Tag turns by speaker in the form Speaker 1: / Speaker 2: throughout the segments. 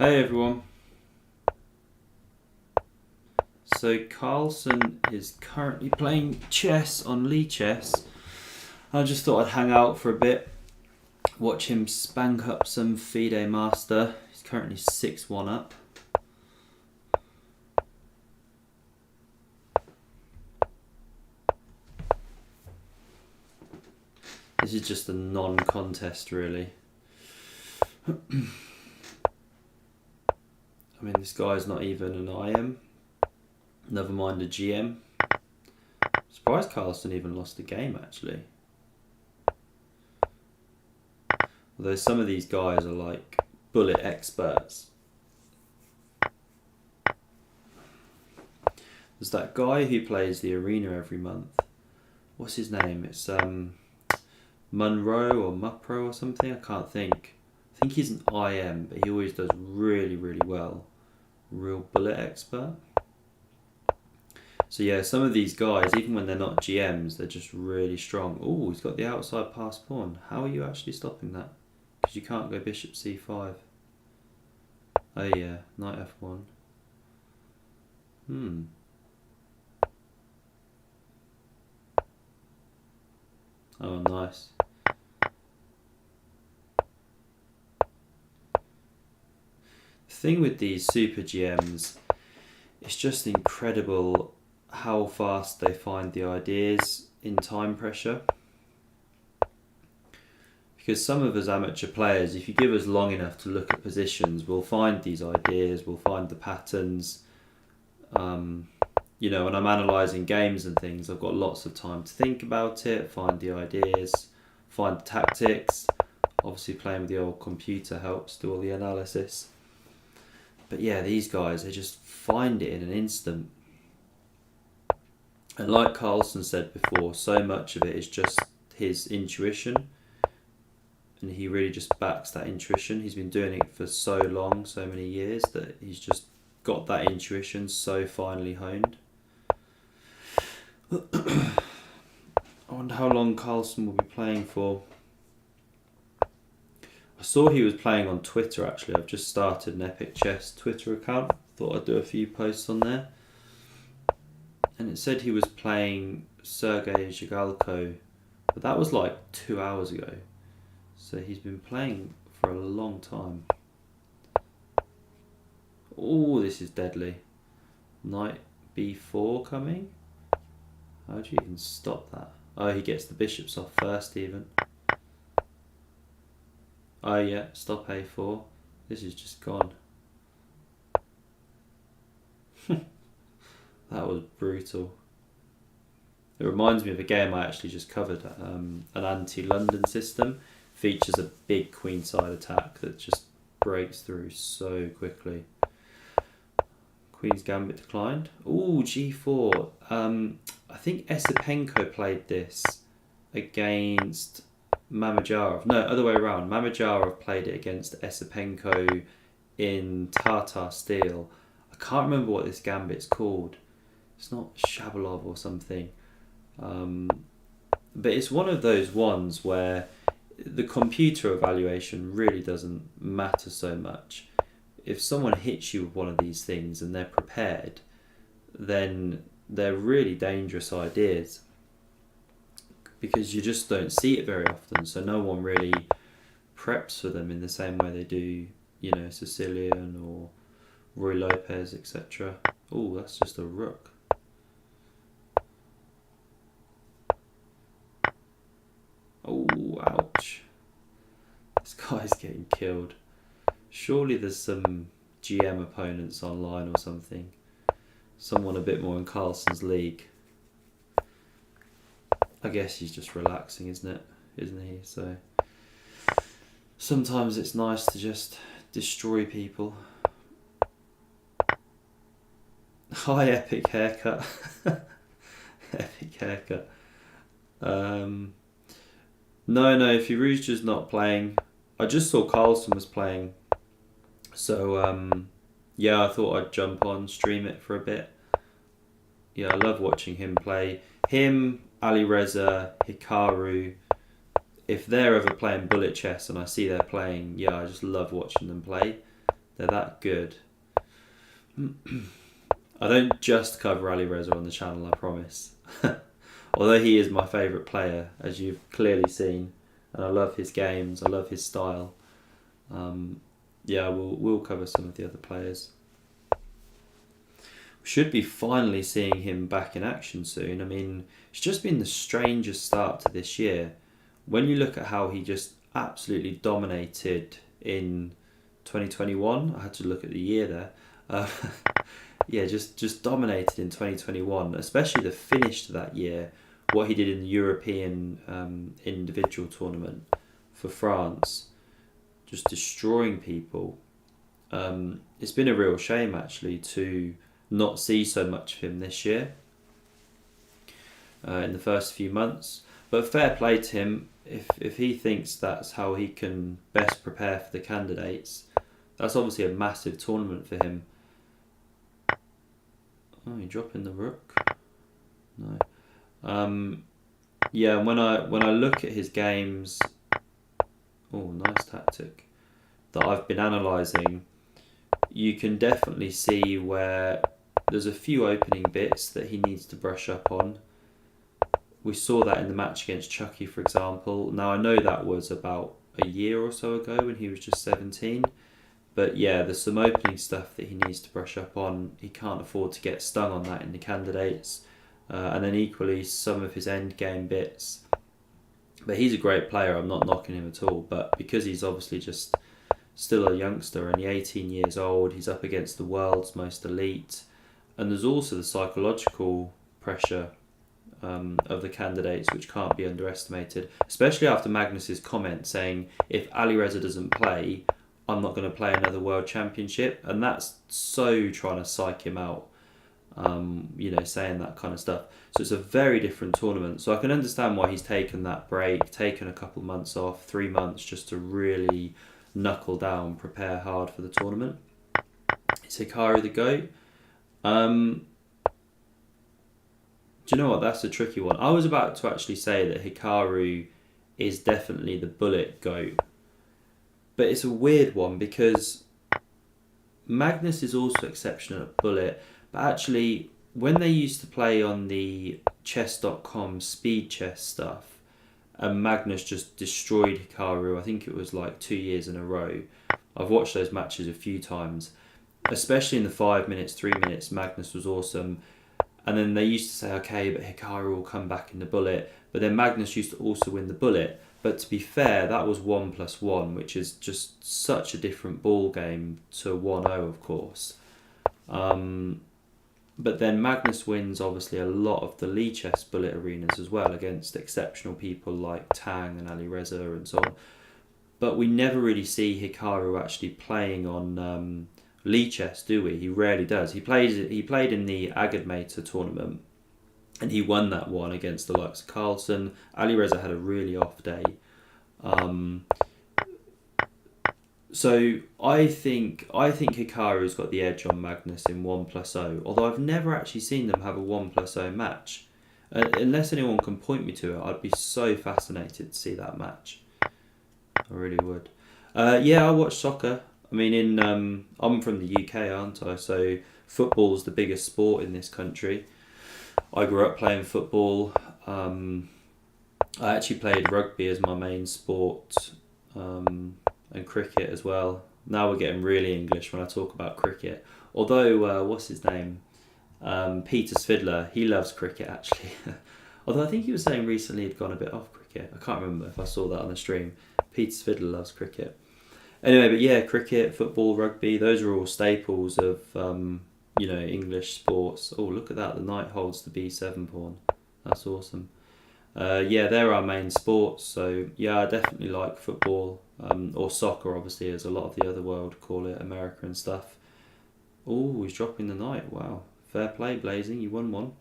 Speaker 1: Hey everyone. So Carlsen is currently playing chess on LiChess. I just thought I'd hang out for a bit, watch him spank up some FIDE master. He's currently 6-1 up. This is just a non-contest really. I mean, this guy's not even an IM, never mind a GM. Surprised Carlsen even lost a game actually. Although some of these guys are like bullet experts. There's that guy who plays the arena every month. What's his name? It's Munro or Mupro or something. I can't think. I think he's an IM, but he always does really, really well. Real bullet expert. So yeah, some of these guys, even when they're not GMs, they're just really strong. Oh, he's got the outside pass pawn. How are you actually stopping that? Because you can't go bishop c5. Oh yeah, knight f1. Oh, nice. The thing with these super GMs, it's just incredible how fast they find the ideas in time pressure. Because some of us amateur players, if you give us long enough to look at positions, we'll find these ideas, we'll find the patterns. You know, when I'm analysing games and things, I've got lots of time to think about it, find the ideas, find the tactics. Obviously playing with the old computer helps do all the analysis. But yeah, these guys, they just find it in an instant. And like Carlsen said before, so much of it is just his intuition. And he really just backs that intuition. He's been doing it for so long, so many years, that he's just got that intuition so finely honed. I wonder how long Carlsen will be playing for. I saw he was playing on Twitter actually. I've just started an Epic Chess Twitter account. Thought I'd do a few posts on there. And it said he was playing Sergei Zhigalko, but that was like 2 hours ago. So he's been playing for a long time. Oh, this is deadly. Knight b4 coming. How do you even stop that? Oh, he gets the bishops off first even. Oh yeah, stop a4. This is just gone. That was brutal. It reminds me of a game I actually just covered, an anti-London system. Features a big queenside attack that just breaks through so quickly. Queen's Gambit declined. Ooh, g4. I think Esipenko played this against Mamajarov. No, other way around. Mamajarov played it against Esipenko in Tartar Steel. I can't remember what this gambit's called. It's not Shabalov or something. But it's one of those ones where the computer evaluation really doesn't matter so much. If someone hits you with one of these things and they're prepared, then they're really dangerous ideas, because you just don't see it very often, so no one really preps for them in the same way they do, you know, Sicilian or Roy Lopez, etc. Oh, that's just a rook. Oh, ouch. This guy's getting killed. Surely there's some GM opponents online or something. Someone a bit more in Carlsen's league. I guess he's just relaxing, isn't he? So sometimes it's nice to just destroy people. Hi, epic haircut. Epic haircut. No, Firouzja's not playing. I just saw Carlsen was playing. So, yeah, I thought I'd jump on, stream it for a bit. Yeah, I love watching him play. Him, Ali Reza, Hikaru. If they're ever playing bullet chess and I see they're playing, yeah, I just love watching them play. They're that good. I don't just cover Alireza on the channel, I promise. Although he is my favourite player, as you've clearly seen, and I love his games, I love his style. We'll cover some of the other players. We should be finally seeing him back in action soon. I mean, it's just been the strangest start to this year. When you look at how he just absolutely dominated in 2021, I had to look at the year there. Just dominated in 2021, especially the finish to that year, what he did in the European individual tournament for France, just destroying people. It's been a real shame, actually, to not see so much of him this year in the first few months. But fair play to him. If he thinks that's how he can best prepare for the candidates, that's obviously a massive tournament for him. Oh, you're dropping the rook? No. And when I look at his games, oh, nice tactic, that I've been analysing, you can definitely see where there's a few opening bits that he needs to brush up on. We saw that in the match against Chucky, for example. Now, I know that was about a year or so ago when he was just 17. But yeah, there's some opening stuff that he needs to brush up on. He can't afford to get stung on that in the candidates. And then equally, some of his end game bits. But he's a great player, I'm not knocking him at all. But because he's obviously just still a youngster, only 18 years old, he's up against the world's most elite. And there's also the psychological pressure of the candidates, which can't be underestimated. Especially after Magnus's comment saying, if Alireza doesn't play, I'm not going to play another world championship. And that's so trying to psych him out, saying that kind of stuff. So it's a very different tournament. So I can understand why he's taken that break, taken a couple of months off, 3 months, just to really knuckle down, prepare hard for the tournament. Is Hikaru the GOAT? Do you know what? That's a tricky one. I was about to actually say that Hikaru is definitely the bullet GOAT. But it's a weird one because Magnus is also exceptional at bullet. But actually, when they used to play on the chess.com speed chess stuff, and Magnus just destroyed Hikaru, I think it was like 2 years in a row. I've watched those matches a few times, especially in the 5 minutes, 3 minutes, Magnus was awesome. And then they used to say, okay, but Hikaru will come back in the bullet. But then Magnus used to also win the bullet. But to be fair, that was 1+1, which is just such a different ball game to 1-0, of course. But then Magnus wins, obviously, a lot of the LiChess bullet arenas as well against exceptional people like Tang and Alireza and so on. But we never really see Hikaru actually playing on LiChess, do we? He rarely does. He played in the Agadmator tournament, and he won that one against the likes of Carlsen. Alireza had a really off day. So I think Hikaru's got the edge on Magnus in 1+0, although I've never actually seen them have a 1+0 match. Unless anyone can point me to it, I'd be so fascinated to see that match. I really would. I watch soccer. I mean, I'm from the UK, aren't I? So football's the biggest sport in this country. I grew up playing football. I actually played rugby as my main sport, and cricket as well. Now we're getting really English when I talk about cricket. Although, what's his name? Peter Svidler, he loves cricket actually. Although I think he was saying recently he'd gone a bit off cricket. I can't remember if I saw that on the stream. Peter Svidler loves cricket. Anyway, but yeah, cricket, football, rugby, those are all staples of, English sports. Oh, look at that. The knight holds the b7 pawn. That's awesome. They're our main sports. So, yeah, I definitely like football, or soccer, obviously, as a lot of the other world call it, America and stuff. Oh, he's dropping the knight. Wow. Fair play, Blazing. You won one.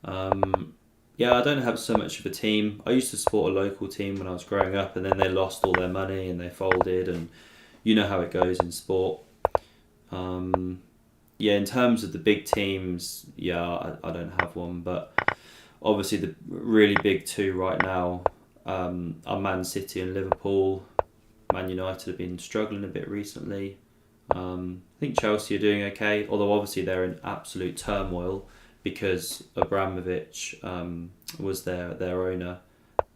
Speaker 1: I don't have so much of a team. I used to support a local team when I was growing up, and then they lost all their money and they folded, and you know how it goes in sport. In terms of the big teams, I don't have one, but obviously the really big two right now are Man City and Liverpool. Man United have been struggling a bit recently. I think Chelsea are doing okay, although obviously they're in absolute turmoil because Abramovich was their owner,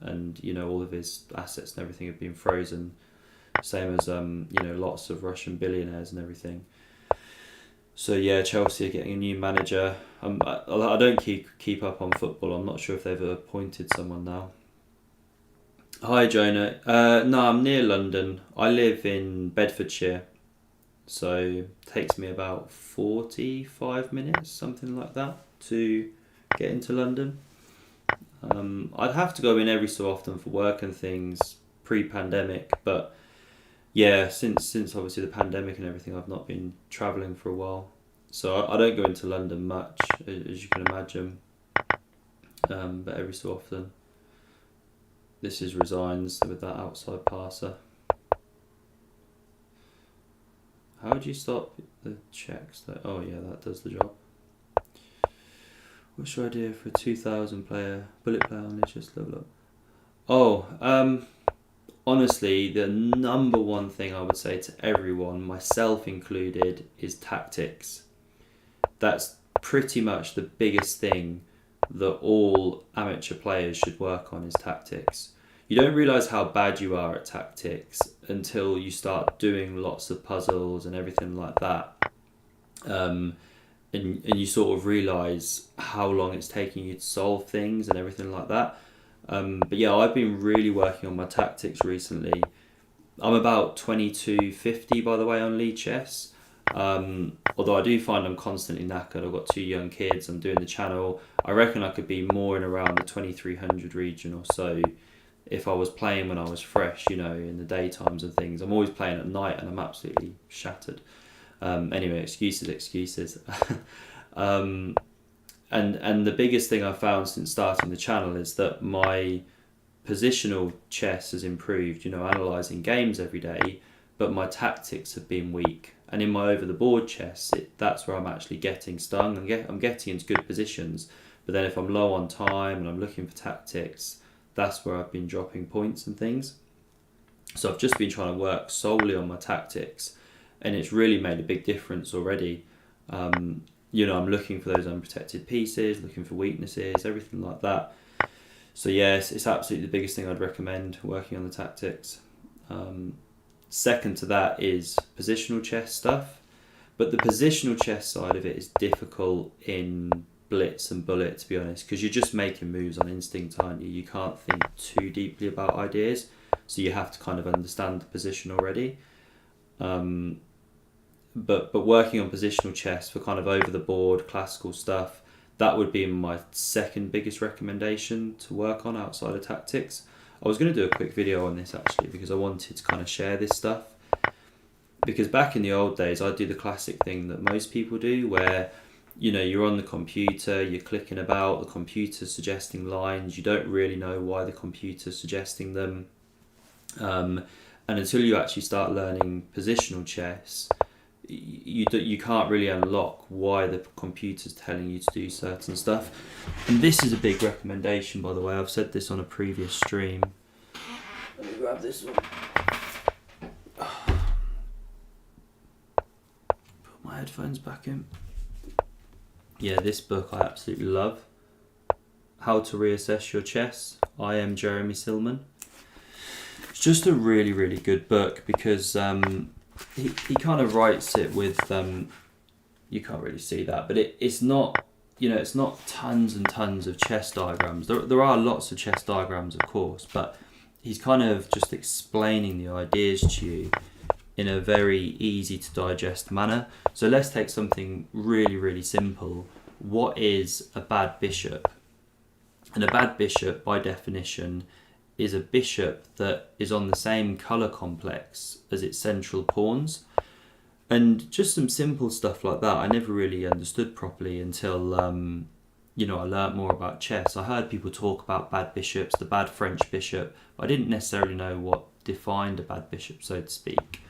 Speaker 1: and all of his assets and everything have been frozen. Same as lots of Russian billionaires and everything. So yeah, Chelsea are getting a new manager. I don't keep up on football. I'm not sure if they've appointed someone now. Hi Jonah. No, I'm near London. I live in Bedfordshire, so it takes me about 45 minutes, something like that, to get into London. I'd have to go in every so often for work and things pre-pandemic, but yeah, since obviously the pandemic and everything, I've not been travelling for a while. So I don't go into London much, as you can imagine, but every so often. This is Resigns with that outside passer. How would you stop the checks? Oh yeah, that does the job. What's your idea for a 2,000 player bullet player on LiChess level up? Oh, honestly, the number one thing I would say to everyone, myself included, is tactics. That's pretty much the biggest thing that all amateur players should work on, is tactics. You don't realise how bad you are at tactics until you start doing lots of puzzles and everything like that. And you sort of realise how long it's taking you to solve things and everything like that. But yeah, I've been really working on my tactics recently. I'm about 2250 by the way on LiChess. Although I do find I'm constantly knackered. I've got 2 young kids, I'm doing the channel. I reckon I could be more in around the 2300 region or so if I was playing when I was fresh, in the daytimes and things. I'm always playing at night and I'm absolutely shattered. Anyway, excuses. And the biggest thing I've found since starting the channel is that my positional chess has improved, analysing games every day, but my tactics have been weak. And in my over-the-board chess, that's where I'm actually getting stung. I'm getting into good positions, but then if I'm low on time and I'm looking for tactics, that's where I've been dropping points and things. So I've just been trying to work solely on my tactics, and it's really made a big difference already. I'm looking for those unprotected pieces, looking for weaknesses, everything like that. So yes, it's absolutely the biggest thing I'd recommend, working on the tactics. Second to that is positional chess stuff, but the positional chess side of it is difficult in blitz and bullet, to be honest, because you're just making moves on instinct, aren't you? You can't think too deeply about ideas, so you have to kind of understand the position already. But working on positional chess for kind of over the board classical stuff, that would be my second biggest recommendation to work on outside of tactics. I was going to do a quick video on this actually because I wanted to kind of share this stuff, because back in the old days I'd do the classic thing that most people do where you're on the computer, you're clicking about, the computer's suggesting lines, you don't really know why the computer's suggesting them, and until you actually start learning positional chess, you can't really unlock why the computer's telling you to do certain stuff. And this is a big recommendation, by the way. I've said this on a previous stream. Let me grab this one. Put my headphones back in. Yeah, this book I absolutely love. How to Reassess Your Chess. I am Jeremy Silman. It's just a really, really good book because he kind of writes it with you can't really see that, but it's not it's not tons and tons of chess diagrams. There are lots of chess diagrams, of course, but he's kind of just explaining the ideas to you in a very easy to digest manner. So let's take something really, really simple. What is a bad bishop? And a bad bishop, by definition, is a bishop that is on the same colour complex as its central pawns. And just some simple stuff like that I never really understood properly until I learnt more about chess. I heard people talk about bad bishops, the bad French bishop, but I didn't necessarily know what defined a bad bishop, so to speak.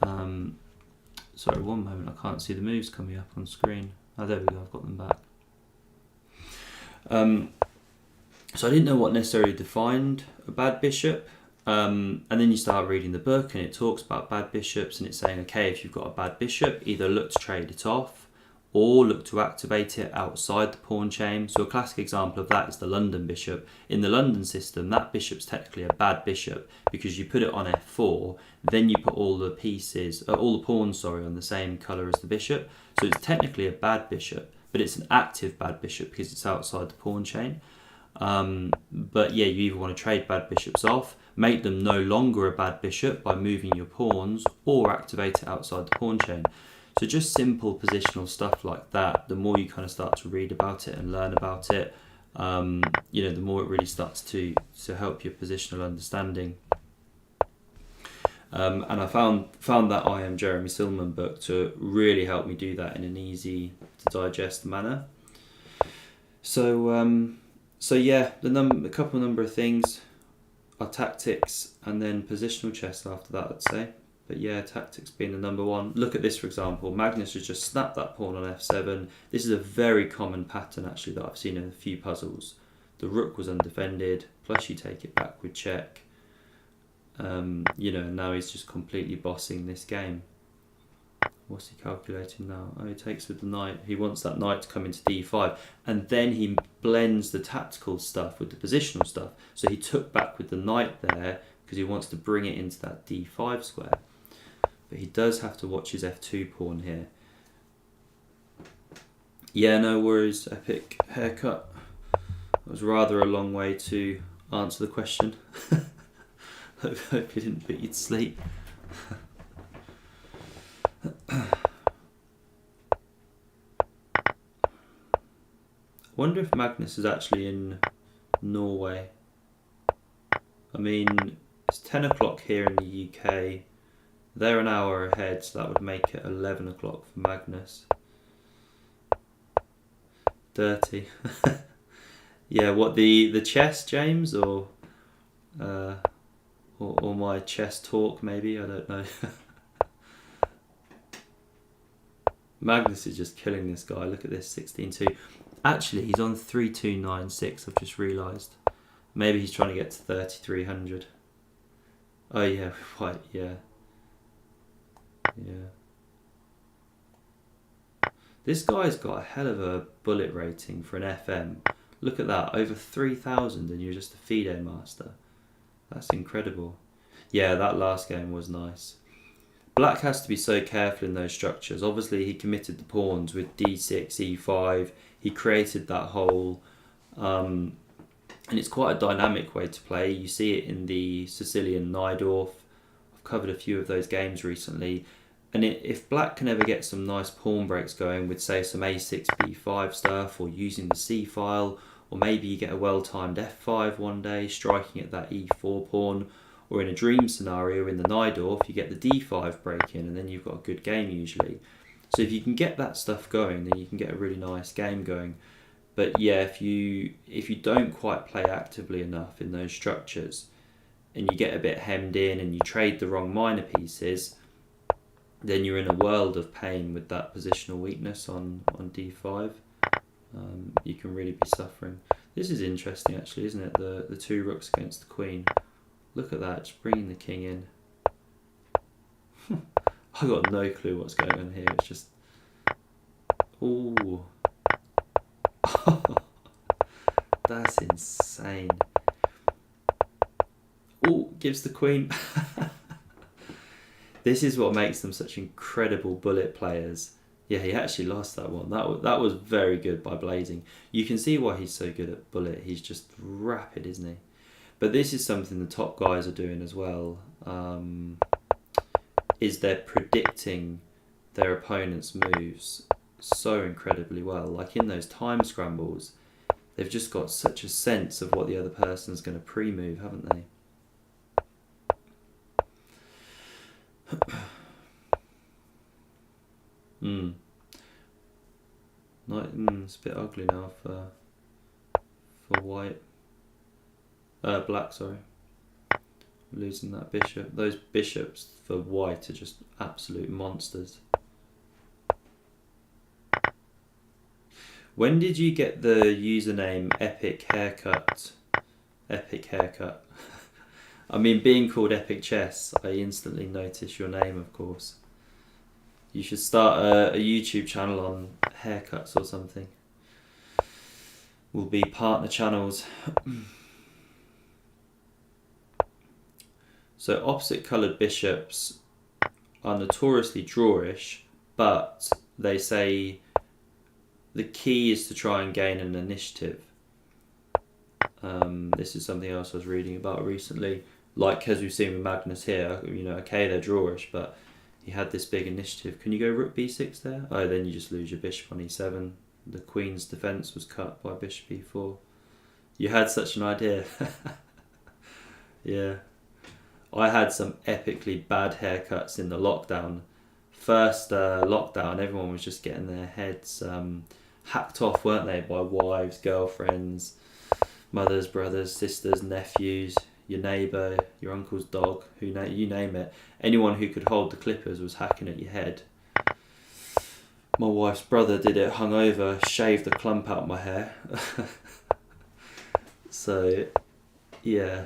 Speaker 1: Sorry, one moment, I can't see the moves coming up on screen. Oh, there we go, I've got them back. So I didn't know what necessarily defined a bad bishop, And then you start reading the book and it talks about bad bishops, and it's saying, okay, if you've got a bad bishop, either look to trade it off or look to activate it outside the pawn chain. So a classic example of that is the London bishop. In the London system, that bishop's technically a bad bishop because you put it on f4, then you put all the pieces, all the pawns, sorry, on the same colour as the bishop. So it's technically a bad bishop, but it's an active bad bishop because it's outside the pawn chain. But yeah, you either want to trade bad bishops off, make them no longer a bad bishop by moving your pawns, or activate it outside the pawn chain. So just simple positional stuff like that. The more you kind of start to read about it and learn about it, the more it really starts to help your positional understanding. And I found that I Am Jeremy Silman book to really help me do that in an easy to digest manner. So yeah, a couple number of things are tactics and then positional chess after that, I'd say. But yeah, tactics being the number one. Look at this, for example. Magnus has just snapped that pawn on f7. This is a very common pattern, actually, that I've seen in a few puzzles. The rook was undefended, plus you take it back with check. Now he's just completely bossing this game. What's he calculating now? Oh, he takes with the knight. He wants that knight to come into d5. And then he blends the tactical stuff with the positional stuff. So he took back with the knight there because he wants to bring it into that d5 square. But he does have to watch his f2 pawn here. Yeah, no worries, epic haircut. It was rather a long way to answer the question. Hope you didn't put you to sleep. I wonder if Magnus is actually in Norway. I mean, it's 10 o'clock here in the UK. They're an hour ahead, so that would make it 11 o'clock for Magnus. Dirty. Yeah, what, the chess, James, or my chess talk, maybe? I don't know. Magnus is just killing this guy. Look at this, 16-2. Actually, he's on 3296, I've just realised. Maybe he's trying to get to 3300. Oh yeah, right, yeah. Yeah. This guy's got a hell of a bullet rating for an FM. Look at that, over 3,000, and you're just a FIDE master. That's incredible. Yeah, that last game was nice. Black has to be so careful in those structures. Obviously, he committed the pawns with d6, e5. He created that hole. And it's quite a dynamic way to play. You see it in the Sicilian Najdorf. I've covered a few of those games recently. And if black can ever get some nice pawn breaks going with, say, some a6, b5 stuff, or using the c file, or maybe you get a well-timed f5 one day, striking at that e4 pawn, or in a dream scenario in the Najdorf, you get the d5 break in, and then you've got a good game usually. So if you can get that stuff going, then you can get a really nice game going. But yeah, if you don't quite play actively enough in those structures, and you get a bit hemmed in, and you trade the wrong minor pieces, then you're in a world of pain with that positional weakness on d5. You can really be suffering. This is interesting, actually, isn't it? The two rooks against the queen. Look at that, just bringing the king in. I got no clue what's going on here. It's just, ooh, that's insane. Ooh, gives the queen. This is what makes them such incredible bullet players. Yeah, he actually lost that one. That was very good by Blazing. You can see why he's so good at bullet. He's just rapid, isn't he? But this is something the top guys are doing as well. Is they're predicting their opponent's moves so incredibly well. Like in those time scrambles, they've just got such a sense of what the other person's going to pre-move, haven't they? It's a bit ugly now for white. Black, sorry. Losing that bishop. Those bishops for white are just absolute monsters. When did you get the username Epic Haircut? Epic Haircut. I mean, being called Epic Chess, I instantly notice your name, of course. You should start a YouTube channel on haircuts or something. We'll be partner channels. So opposite coloured bishops are notoriously drawish, but they say the key is to try and gain an initiative. This is something else I was reading about recently. Like, as we've seen with Magnus here, you know, okay, they're drawish, but he had this big initiative. Can you go rook b6 there? Oh, then you just lose your bishop on e7. The queen's defence was cut by bishop e4. You had such an idea. Yeah. I had some epically bad haircuts in the lockdown. First lockdown, everyone was just getting their heads hacked off, weren't they, by wives, girlfriends, mothers, brothers, sisters, nephews, your neighbour, your uncle's dog, you name it. Anyone who could hold the clippers was hacking at your head. My wife's brother did it hungover, shaved a clump out of my hair. So, yeah,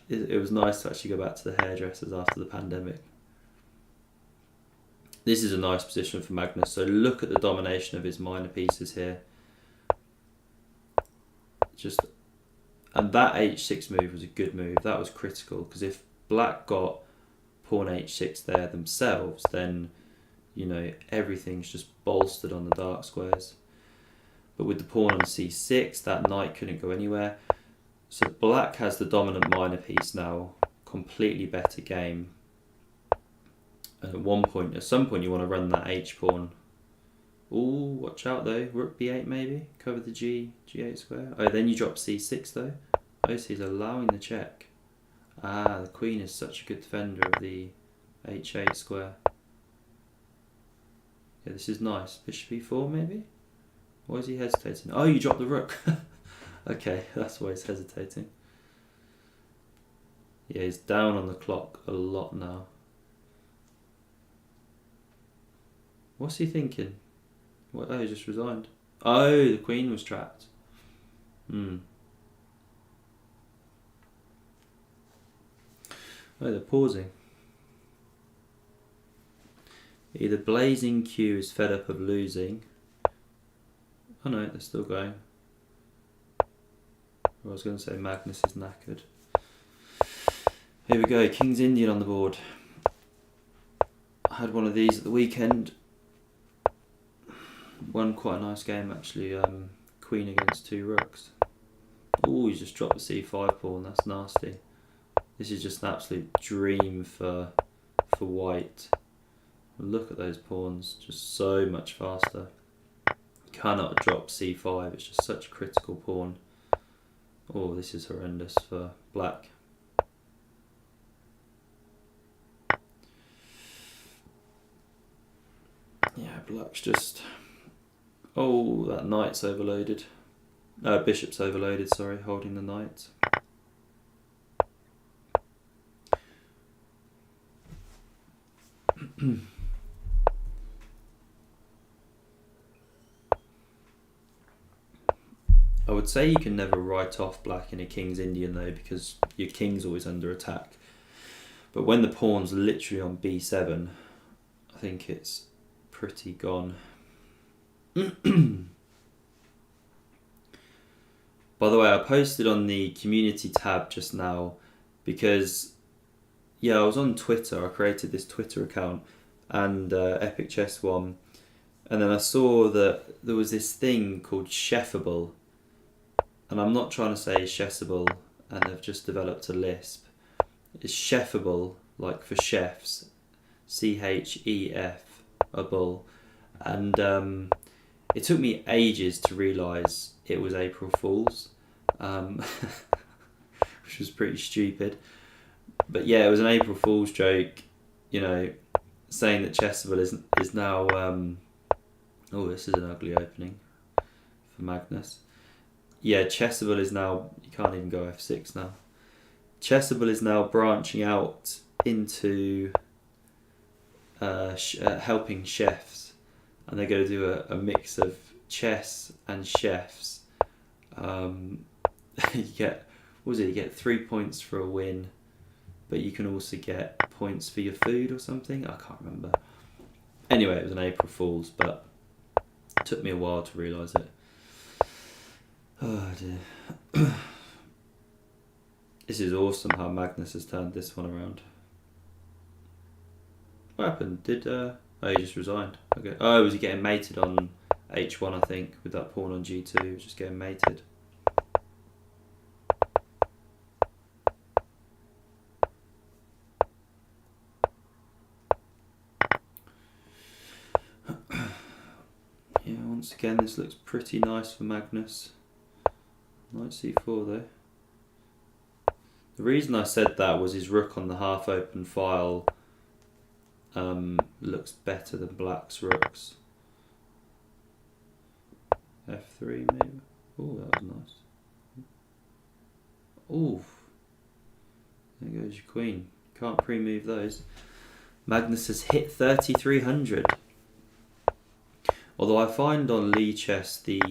Speaker 1: it was nice to actually go back to the hairdressers after the pandemic. This is a nice position for Magnus. So look at the domination of his minor pieces here. And that h6 move was a good move. That was critical, because if black got pawn h6 there themselves, then, you know, everything's just bolstered on the dark squares. But with the pawn on c6, that knight couldn't go anywhere. So black has the dominant minor piece now. Completely better game. And at some point you want to run that h pawn. Ooh, watch out though. Rook b8 maybe. Cover the g8 square. Oh, then you drop c6 though. Oh, so he's allowing the check. Ah, the queen is such a good defender of the h8 square. Yeah, this is nice. Bishop e4 maybe? Why is he hesitating? Oh, you dropped the rook. Okay, that's why he's hesitating. Yeah, he's down on the clock a lot now. What's he thinking? What? Oh, he just resigned. Oh, the queen was trapped. Oh, they're pausing. Either Blazing Q is fed up of losing. Oh no, they're still going. I was going to say Magnus is knackered. Here we go, King's Indian on the board. I had one of these at the weekend. Won quite a nice game actually. Queen against 2 rooks. Oh, he's just dropped the c5 pawn. That's nasty. This is just an absolute dream for white. Look at those pawns, just so much faster. Cannot drop c5. It's just such a critical pawn. Oh, this is horrendous for black. Yeah, black's just... Oh, that knight's overloaded. Bishop's overloaded, sorry, holding the knight. I would say you can never write off black in a King's Indian though, because your king's always under attack. But when the pawn's literally on b7, I think it's pretty gone. By the way, I posted on the community tab just now because, yeah, I was on Twitter. I created this Twitter account and Epic Chess one, and then I saw that there was this thing called Chefable, and I'm not trying to say chessable, and I've just developed a lisp. It's Chefable, like for chefs, CHEF-able, and it took me ages to realise it was April Fool's, which was pretty stupid. But yeah, it was an April Fool's joke, you know, saying that Chessable is now... oh, this is an ugly opening for Magnus. Yeah, Chessable is now... You can't even go f6 now. Chessable is now branching out into helping chefs. And they're going to do a mix of chess and chefs. You get, what was it? You get 3 points for a win, but you can also get points for your food or something. I can't remember. Anyway, it was an April Fool's, but it took me a while to realise it. Oh dear. This is awesome how Magnus has turned this one around. What happened? Oh, he just resigned. Okay. Oh, was he getting mated on H1, I think, with that pawn on G2? He was just getting mated. Yeah, once again, this looks pretty nice for Magnus. Knight C4 though. The reason I said that was his rook on the half-open file looks better than black's rooks. F3 maybe. Oh, that was nice. Ooh. There goes your queen. Can't pre-move those. Magnus has hit 3,300. Although I find on LiChess the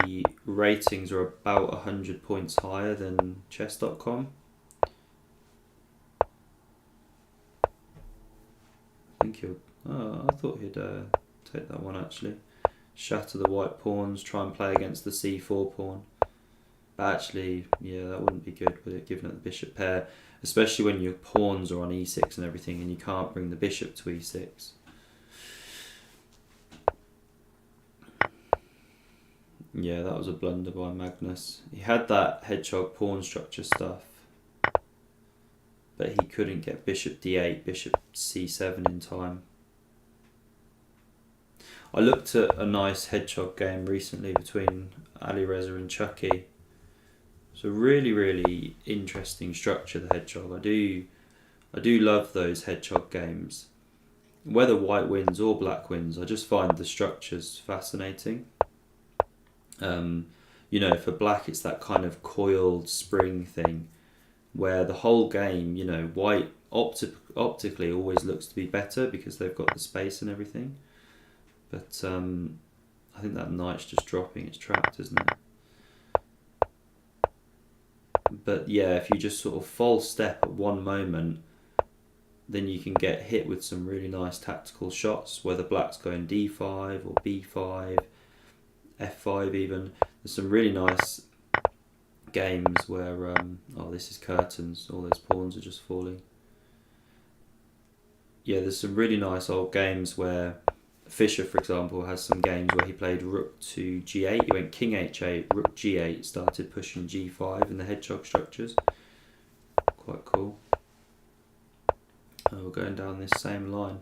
Speaker 1: ratings are about 100 points higher than chess.com. I thought he'd take that one actually. Shatter the white pawns, try and play against the c4 pawn. But actually, yeah, that wouldn't be good with it, giving it the bishop pair, especially when your pawns are on e6 and everything and you can't bring the bishop to e6. Yeah, that was a blunder by Magnus. He had that hedgehog pawn structure stuff, but he couldn't get bishop d8, bishop c7 in time. I looked at a nice hedgehog game recently between Ali Reza and Chucky. It's a really, really interesting structure, the hedgehog. I do love those hedgehog games. Whether white wins or black wins, I just find the structures fascinating. You know, for black it's that kind of coiled spring thing where the whole game, you know, white optically always looks to be better because they've got the space and everything. But I think that knight's just dropping, it's trapped, isn't it? But yeah, if you just sort of false step at one moment, then you can get hit with some really nice tactical shots, whether black's going d5 or b5, f5 even. There's some really nice games where, oh, this is curtains, all those pawns are just falling. Yeah, there's some really nice old games where Fischer, for example, has some games where he played rook to g8, he went king h8, rook g8, started pushing g5 in the hedgehog structures. Quite cool. Oh, we're going down this same line.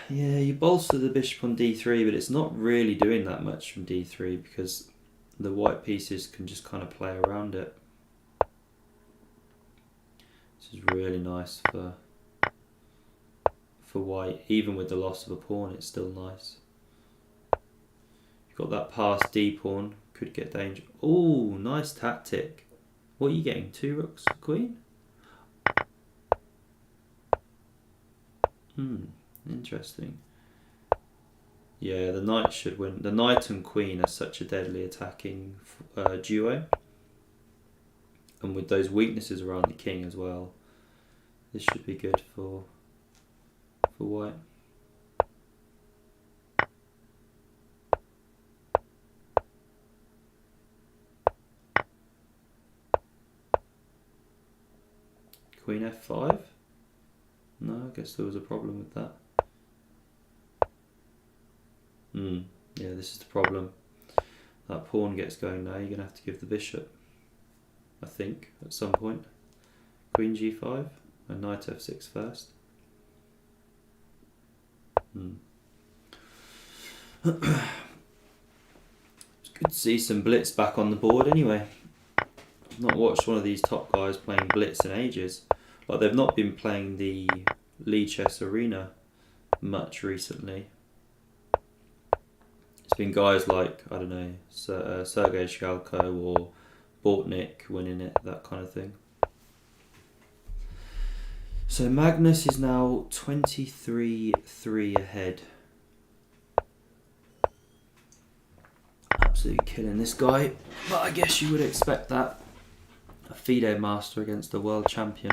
Speaker 1: Yeah, you bolster the bishop on d3, but it's not really doing that much from d3 because the white pieces can just kind of play around it. This is really nice for white. Even with the loss of a pawn, it's still nice. You've got that passed d pawn, could get danger. Oh, nice tactic. What are you getting? 2 rooks, queen? Interesting. Yeah, the knight should win. The knight and queen are such a deadly attacking duo. And with those weaknesses around the king as well, this should be good for white. Queen f5? No, I guess there was a problem with that. Yeah, this is the problem. That pawn gets going now, you're going to have to give the bishop, I think, at some point. Queen g5 and knight f6 first. It's good to see some blitz back on the board anyway. I've not watched one of these top guys playing blitz in ages. Like, they've not been playing the LiChess arena much recently. It's been guys like, I don't know, Sergei Shkalko or Bortnik winning it, that kind of thing. So Magnus is now 23-3 ahead. Absolutely killing this guy, but I guess you would expect that. A FIDE master against a world champion.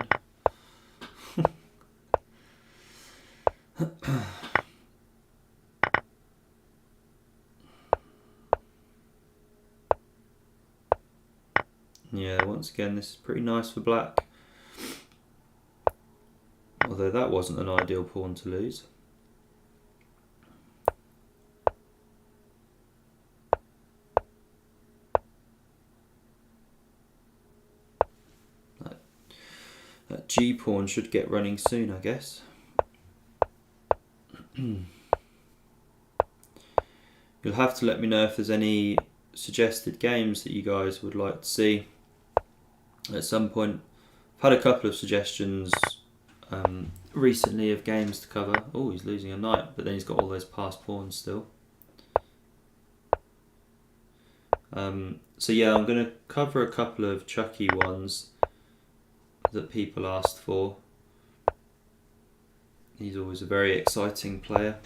Speaker 1: Yeah, once again, this is pretty nice for black. Although that wasn't an ideal pawn to lose. That G pawn should get running soon, I guess. You'll have to let me know if there's any suggested games that you guys would like to see at some point. I've had a couple of suggestions recently of games to cover. Oh, he's losing a knight, but then he's got all those passed pawns still. So yeah, I'm going to cover a couple of chucky ones that people asked for. He's always a very exciting player.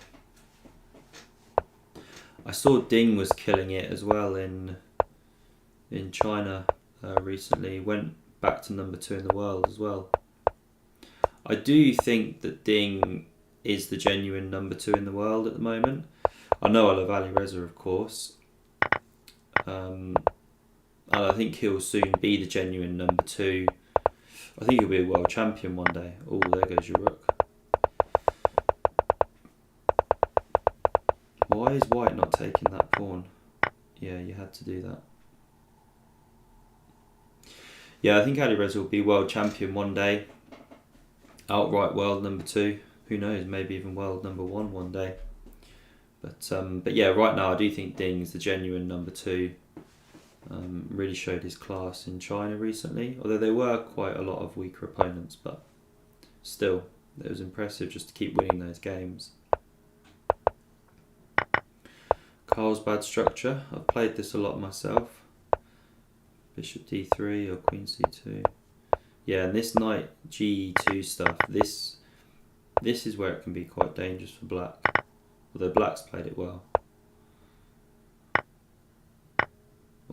Speaker 1: I saw Ding was killing it as well in China recently. Went back to number 2 in the world as well. I do think that Ding is the genuine number 2 in the world at the moment. I know I love Ali Reza, of course. And I think he'll soon be the genuine number 2. I think he'll be a world champion one day. Oh, there goes your rook. Why is white not taking that pawn? Yeah, you had to do that. Yeah, I think Ali Reza will be world champion one day. Outright world number 2. Who knows, maybe even world number 1 one day. But yeah, right now I do think Ding is the genuine number 2. Really showed his class in China recently, although there were quite a lot of weaker opponents, but still, it was impressive just to keep winning those games. Carlsbad structure, I've played this a lot myself. Bishop d3 or queen c2. Yeah, and this knight g2 stuff, this is where it can be quite dangerous for black, although black's played it well.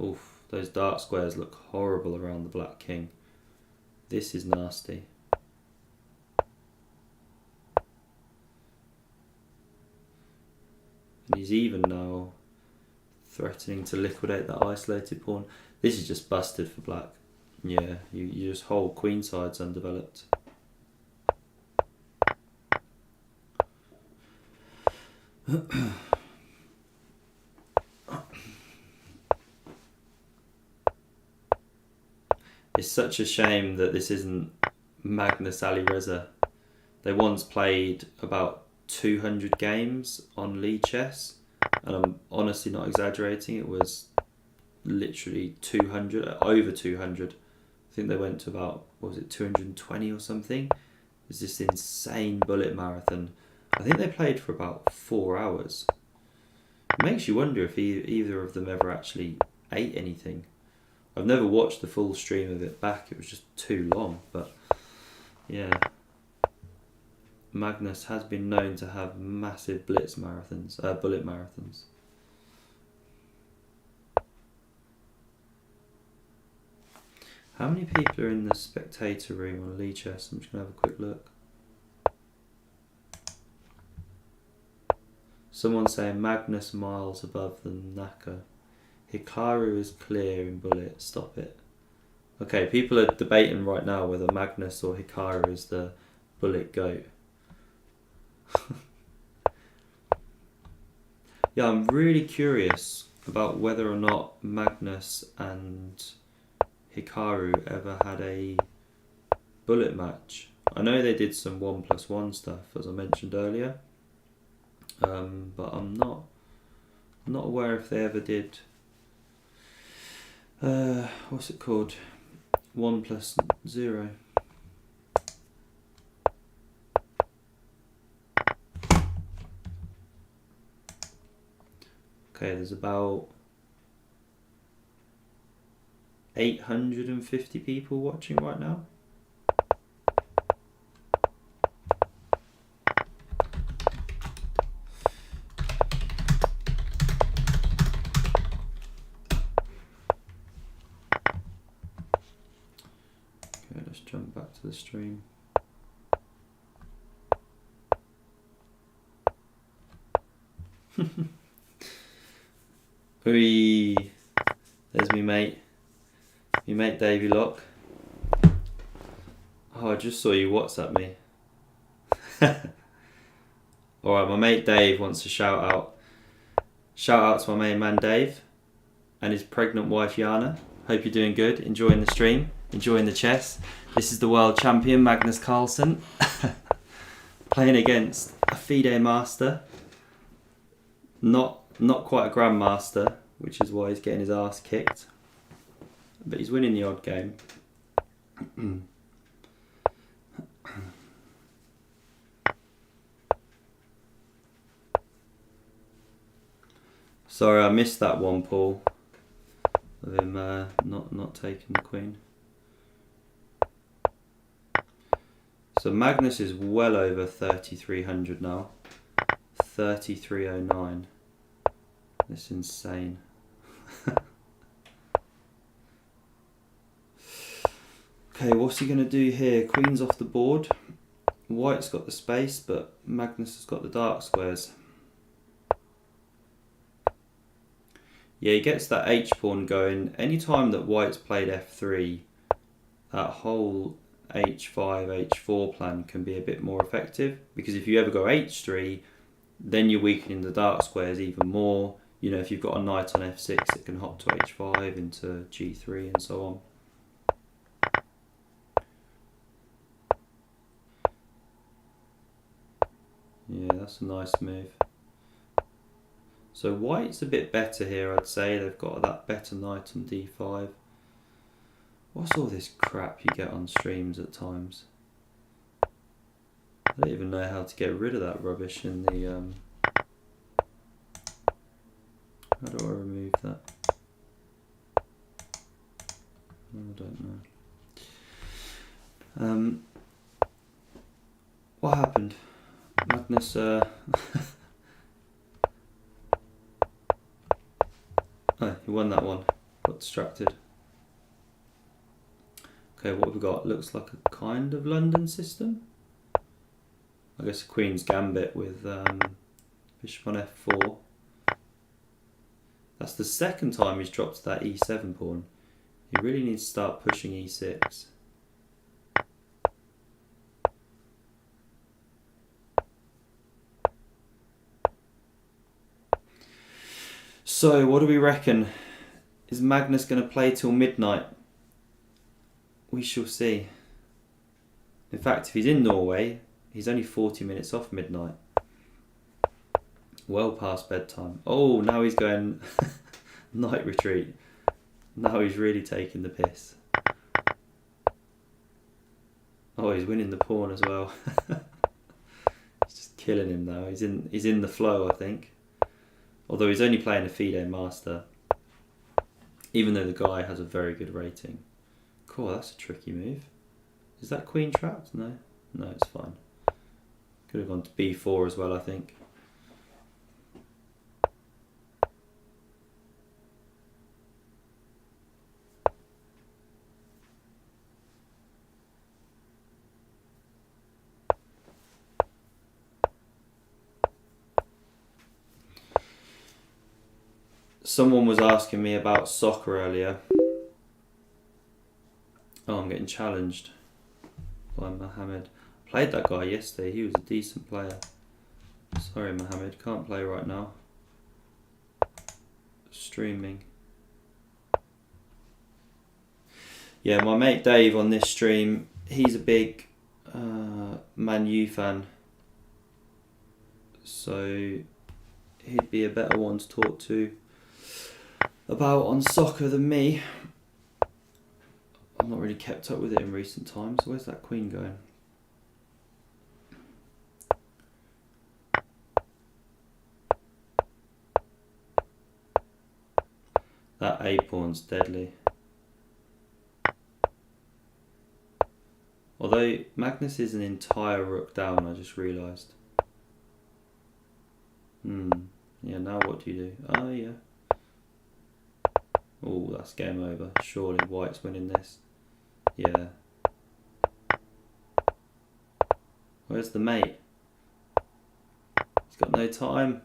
Speaker 1: Oof, those dark squares look horrible around the black king. This is nasty. And he's even now threatening to liquidate that isolated pawn. This is just busted for black. Yeah, you just hold queenside's undeveloped. It's such a shame that this isn't Magnus Ali Reza. They once played about 200 games on LiChess, and I'm honestly not exaggerating, it was literally 200, over 200. I think they went to about, what was it, 220 or something. It was this insane bullet marathon. I think they played for about 4 hours. It makes you wonder if either of them ever actually ate anything. I've never watched the full stream of it back, it was just too long, but yeah. Magnus has been known to have massive bullet marathons. How many people are in the Spectator room on LiChess? I'm just going to have a quick look. Someone's saying Magnus miles above the Naka. Hikaru is clear in bullet, stop it. Okay, people are debating right now whether Magnus or Hikaru is the bullet goat. Yeah, I'm really curious about whether or not Magnus and Hikaru ever had a bullet match. I know they did some 1+1 stuff, as I mentioned earlier, but I'm not aware if they ever did. What's it called? 1+0. Okay, there's about 850 people watching right now. stream. Oi, there's me mate. Me mate Davey Lock. Oh, I just saw you WhatsApp me. Alright, my mate Dave wants a shout out. Shout out to my main man Dave and his pregnant wife Yana. Hope you're doing good, enjoying the stream, enjoying the chess. This is the world champion Magnus Carlsen playing against a FIDE master. Not quite a grandmaster, which is why he's getting his ass kicked. But he's winning the odd game. Sorry, I missed that one, Paul. Of him not taking the queen. So Magnus is well over 3,300 now. 3,309. That's insane. Okay, what's he going to do here? Queen's off the board. White's got the space, but Magnus has got the dark squares. Yeah, he gets that H-pawn going. Anytime that White's played F3, that whole H5, H4 plan can be a bit more effective. Because if you ever go H3, then you're weakening the dark squares even more. You know, if you've got a knight on F6, it can hop to H5 into G3 and so on. Yeah, that's a nice move. So White's a bit better here, I'd say. They've got that better knight on D5. What's all this crap you get on streams at times? I don't even know how to get rid of that rubbish in the... How do I remove that? I don't know. What happened? Magnus... Oh, he won that one. Got distracted. Okay, what have we got? Looks like a kind of London system. I guess a Queen's Gambit with bishop on F4. That's the second time he's dropped that E7 pawn. He really needs to start pushing E6. So, what do we reckon? Is Magnus going to play till midnight? We shall see. In fact, if he's in Norway, he's only 40 minutes off midnight. Well past bedtime. Oh, now he's going night retreat. Now he's really taking the piss. Oh, he's winning the pawn as well. He's just killing him now. He's in the flow, I think. Although he's only playing a FIDE master, even though the guy has a very good rating. Cool, that's a tricky move. Is that queen trapped? No? No, it's fine. Could have gone to B4 as well, I think. Someone was asking me about soccer earlier. Oh, I'm getting challenged by Mohammed. Played that guy yesterday. He was a decent player. Sorry, Mohammed. Can't play right now. Streaming. Yeah, my mate Dave on this stream, he's a big Man U fan. So he'd be a better one to talk to about on soccer than me. I've not really kept up with it in recent times. Where's that queen going? That A pawn's deadly. Although Magnus is an entire rook down, I just realised. Yeah, now what do you do? Oh, yeah. Oh, that's game over. Surely White's winning this. Yeah. Where's the mate? He's got no time.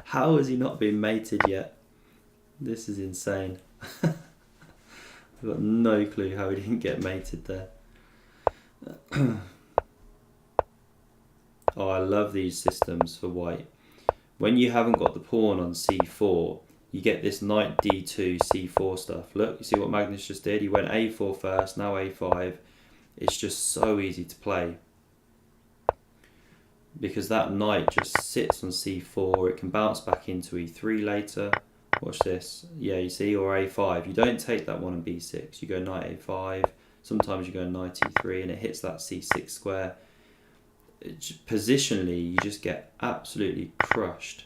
Speaker 1: How has he not been mated yet? This is insane. I've got no clue how he didn't get mated there. Oh, I love these systems for white. When you haven't got the pawn on c4, you get this knight d2, c4 stuff. Look, you see what Magnus just did? He went a4 first, now a5. It's just so easy to play. Because that knight just sits on c4, it can bounce back into e3 later. Watch this. Yeah, you see, or a5. You don't take that one on b6. You go knight a5. Sometimes you go knight e3 and it hits that c6 square. Positionally, you just get absolutely crushed.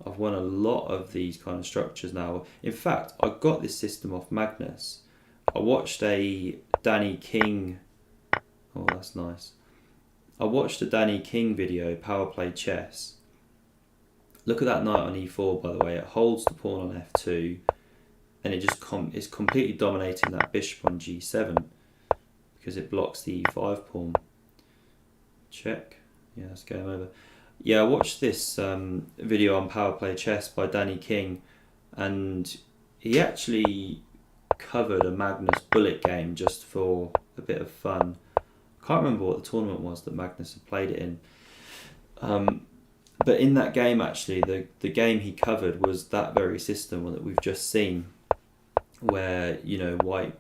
Speaker 1: I've won a lot of these kind of structures now. In fact, I got this system off Magnus. I watched a Danny King. Oh, that's nice. I watched a Danny King video, Power Play Chess. Look at that knight on e4, by the way. It holds the pawn on f2, and it just is completely dominating that bishop on g7 because it blocks the e5 pawn. Check. Yeah, that's game over. Yeah, I watched this video on Power Play Chess by Danny King, and he actually covered a Magnus bullet game just for a bit of fun. I can't remember what the tournament was that Magnus had played it in. But in that game, actually, the game he covered was that very system that we've just seen, where, you know, white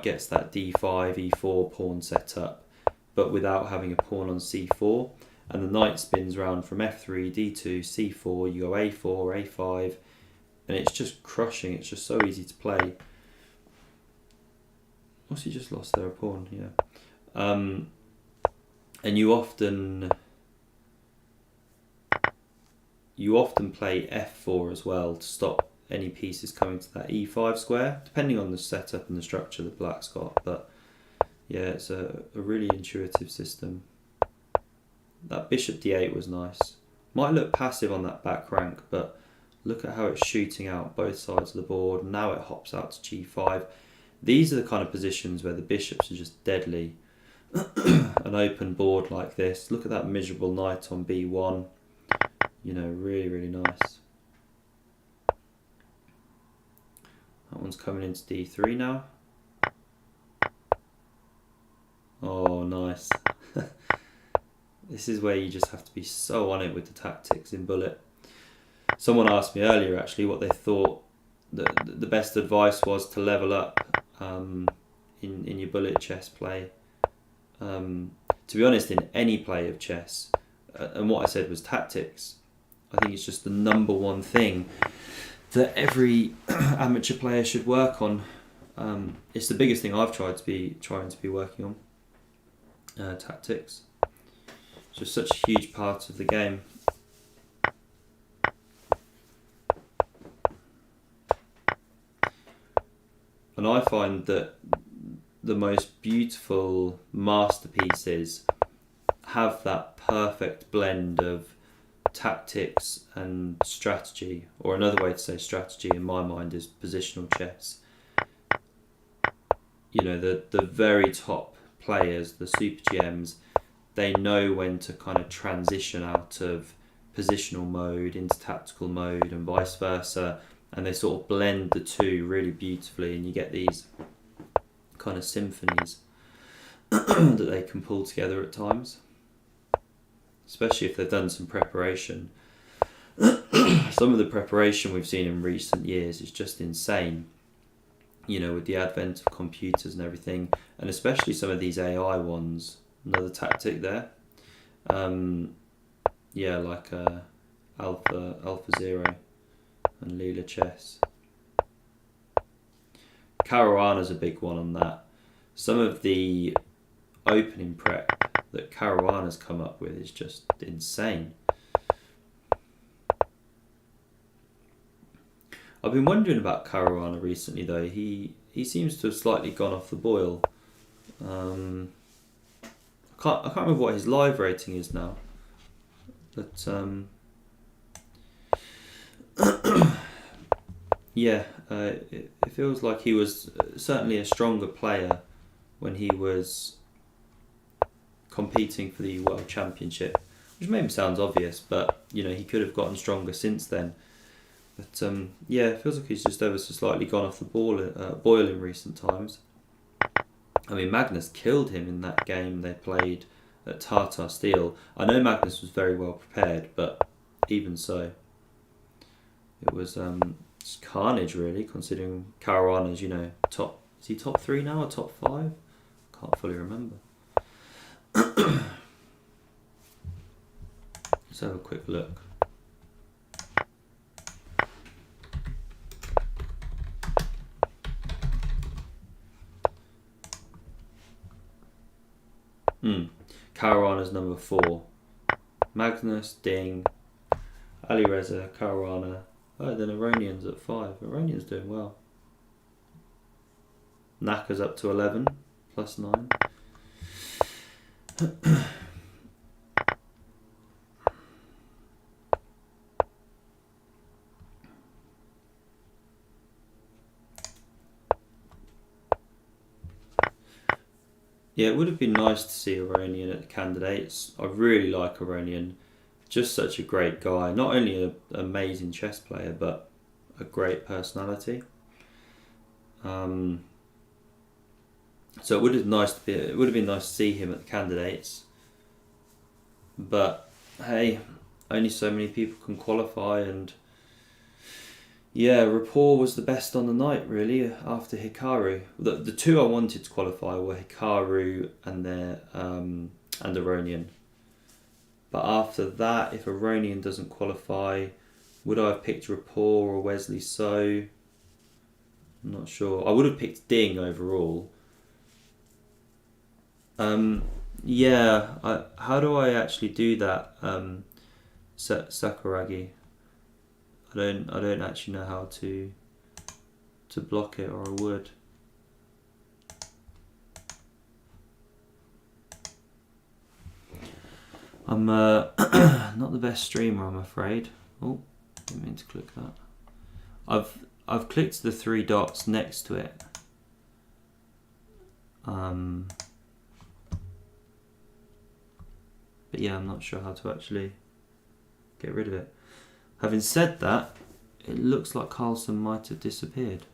Speaker 1: gets that d5, e4 pawn set up, but without having a pawn on c4, and the knight spins around from f3, d2, c4, you go a4, a5, and it's just crushing. It's just so easy to play. What's he just lost there? A pawn, yeah. And you often play f4 as well to stop any pieces coming to that e5 square, depending on the setup and the structure that black's got. But yeah, it's a really intuitive system. That bishop d8 was nice. Might look passive on that back rank, but look at how it's shooting out both sides of the board. Now it hops out to g5. These are the kind of positions where the bishops are just deadly. An open board like this. Look at that miserable knight on b1. You know, really, really nice. That one's coming into d3 now. Oh, nice. This is where you just have to be so on it with the tactics in bullet. Someone asked me earlier, actually, what they thought the best advice was to level up in your bullet chess play. To be honest, in any play of chess, and what I said was tactics. I think it's just the number one thing that every amateur player should work on. It's the biggest thing I've trying to be working on. Tactics. It's just such a huge part of the game. And I find that the most beautiful masterpieces have that perfect blend of tactics and strategy, or another way to say strategy in my mind is positional chess. You know, the very top players, the super GMs, they know when to kind of transition out of positional mode into tactical mode and vice versa, and they sort of blend the two really beautifully, and you get these kind of symphonies that they can pull together at times, especially if they've done some preparation. Some of the preparation we've seen in recent years is just insane, you know, with the advent of computers and everything, and especially some of these AI ones. Another tactic there, yeah, like AlphaZero and LiChess. Caruana's a big one on that. Some of the opening prep that Caruana's come up with is just insane. I've been wondering about Caruana recently though. He seems to have slightly gone off the boil. I can't remember what his live rating is now, but yeah, it feels like he was certainly a stronger player when he was competing for the World Championship, which maybe sounds obvious, but you know, he could have gotten stronger since then. But yeah, it feels like he's just ever so slightly gone off the boil in recent times. I mean, Magnus killed him in that game they played at Tartar Steel. I know Magnus was very well prepared, but even so, it was it's carnage really, considering Caruana's, you know, top. Is he top 3 now or top 5? Can't fully remember. Let's have a quick look. Caruana's number 4. Magnus, Ding, Alireza, Caruana. Oh, then Iranian's at 5. Iranian's doing well. Naka's up to 11, plus 9. Yeah, it would have been nice to see Iranian at the candidates. I really like Iranian. Just such a great guy. Not only an amazing chess player, but a great personality. So it would have been nice to see him at the candidates. But hey, only so many people can qualify, and yeah, Rapport was the best on the night really after Hikaru. The two I wanted to qualify were Hikaru and Iranian. But after that, if Iranian doesn't qualify, would I have picked Rapport or Wesley So? I'm not sure. I would have picked Ding overall. Yeah. How do I actually do that? Sakuragi. I don't actually know how to block it, or I would. I'm not the best streamer, I'm afraid. Oh, didn't mean to click that. I've clicked the 3 dots next to it. But yeah, I'm not sure how to actually get rid of it. Having said that, it looks like Carlsen might have disappeared.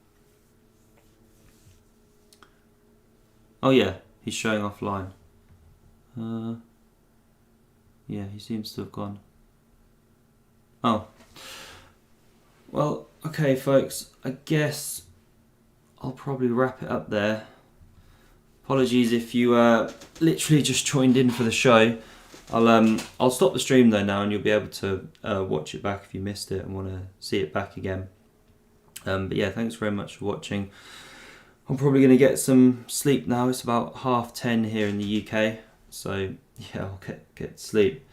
Speaker 1: Oh yeah, he's showing offline. Yeah, he seems to have gone. Oh. Well, okay folks, I guess I'll probably wrap it up there. Apologies if you literally just joined in for the show. I'll stop the stream though now, and you'll be able to watch it back if you missed it and want to see it back again. But yeah, thanks very much for watching. I'm probably going to get some sleep now. It's about 10:30 here in the UK, so yeah, I'll get to sleep.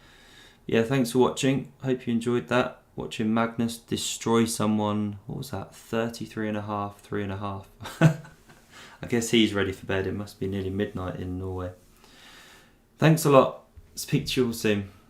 Speaker 1: Yeah, thanks for watching. Hope you enjoyed that. Watching Magnus destroy someone. What was that? 33.5, 3.5. I guess he's ready for bed. It must be nearly midnight in Norway. Thanks a lot. Speak to you all soon.